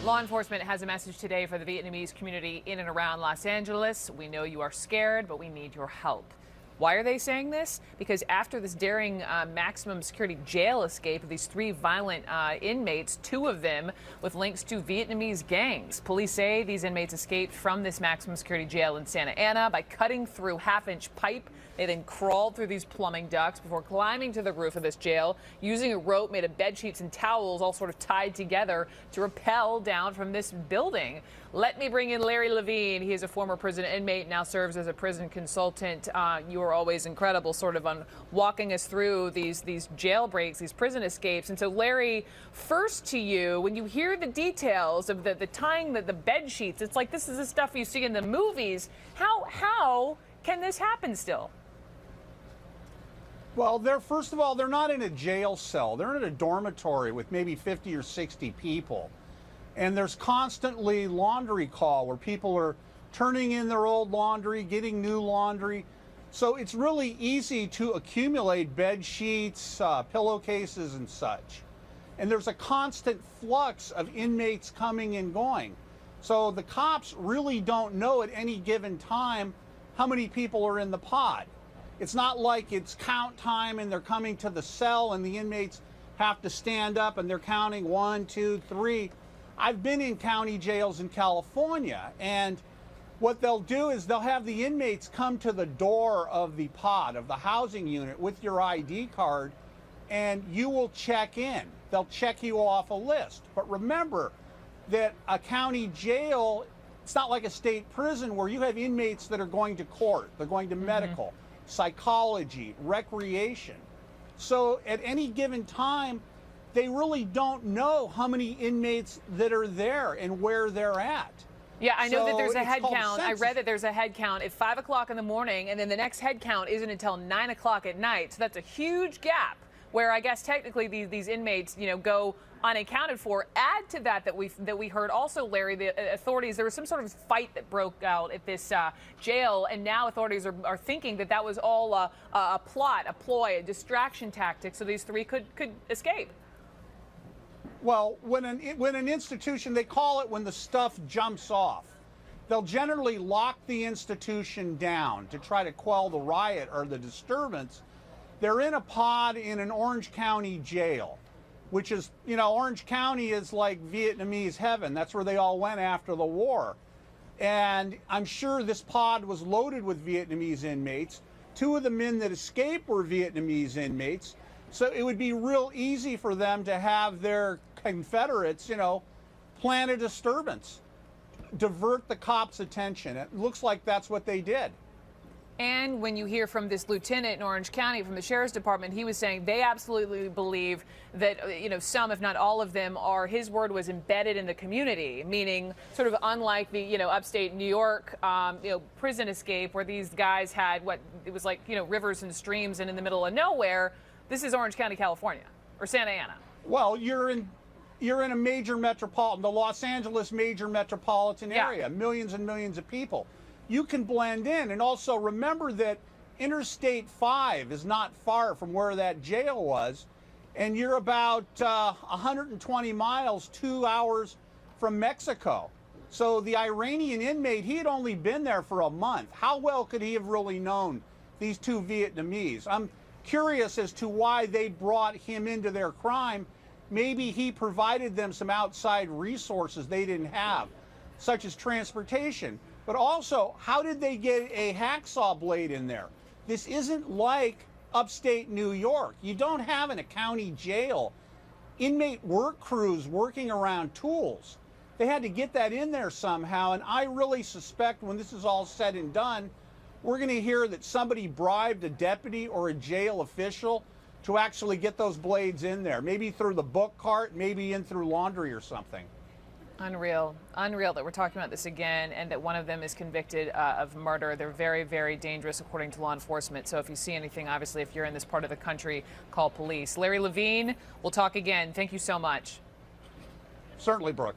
Law enforcement has a message today for the Vietnamese community in and around Los Angeles. We know you are scared, but we need your help. Why are they saying this? Because after this daring maximum security jail escape of these three violent inmates, two of them with links to Vietnamese gangs. Police say these inmates escaped from this maximum security jail in Santa Ana by cutting through half-inch pipe. They then crawled through these plumbing ducts before climbing to the roof of this jail, using a rope made of bed sheets and towels all sort of tied together to rappel down from this building. Let me bring in Larry Levine. He is a former prison inmate, now serves as a prison consultant. You are always incredible sort of on walking us through these jailbreaks, these prison escapes. And so, Larry, first to you, when you hear the details of the tying the bed sheets, it's like this is the stuff you see in the movies. How can this happen still? Well, first of all, they're not in a jail cell. They're in a dormitory with maybe 50 or 60 people. And there's constantly laundry call where people are turning in their old laundry, getting new laundry. So it's really easy to accumulate bed sheets, pillowcases, and such. And there's a constant flux of inmates coming and going. So the cops really don't know at any given time how many people are in the pod. It's not like it's count time and they're coming to the cell and the inmates have to stand up and they're counting 1, 2, 3. I've been in county jails in California, and what they'll do is they'll have the inmates come to the door of the pod, of the housing unit, with your ID card, and you will check in. They'll check you off a list. But remember that a county jail, it's not like a state prison where you have inmates that are going to court, they're going to medical, psychology, recreation. So at any given time, they really don't know how many inmates that are there and where they're at. Yeah, I know that there's a So head it's called count. I census. read that there's a head count at 5 o'clock in the morning, and then the next head count isn't until 9 o'clock at night. So that's a huge gap where I guess technically these inmates, go unaccounted for. Add to that we heard also, Larry, the authorities, there was some sort of fight that broke out at this jail, and now authorities are thinking that was all a plot, a ploy, a distraction tactic, so these three could escape. Well, when an institution, they call it when the stuff jumps off. They'll generally lock the institution down to try to quell the riot or the disturbance. They're in a pod in an Orange County jail, which is, Orange County is like Vietnamese heaven. That's where they all went after the war. And I'm sure this pod was loaded with Vietnamese inmates. Two of the men that escaped were Vietnamese inmates. So it would be real easy for them to have their Confederates, plan a disturbance, divert the cops' attention. It looks like that's what they did. And when you hear from this lieutenant in Orange County from the sheriff's department, he was saying they absolutely believe that, some, if not all of them, are, his word was, embedded in the community, meaning sort of unlike the, upstate New York, prison escape where these guys had it was like, rivers and streams and in the middle of nowhere. This is Orange County, California, or Santa Ana. Well, you're in a major metropolitan, the Los Angeles major metropolitan area, millions and millions of people. You can blend in. And also remember that Interstate 5 is not far from where that jail was, and you're about 120 miles, 2 hours from Mexico. So the Iranian inmate, he had only been there for a month. How well could he have really known these two Vietnamese? I'm curious as to why they brought him into their crime. Maybe he provided them some outside resources they didn't have, such as transportation. But also, how did they get a hacksaw blade in there? This isn't like upstate New York. You don't have in a county jail inmate work crews working around tools. They had to get that in there somehow, and I really suspect when this is all said and done, we're going to hear that somebody bribed a deputy or a jail official to actually get those blades in there, maybe through the book cart, maybe in through laundry or something. Unreal that we're talking about this again, and that one of them is convicted of murder. They're very, very dangerous, according to law enforcement. So if you see anything, obviously, if you're in this part of the country, call police. Larry Levine, we'll talk again. Thank you so much. Certainly, Brooke.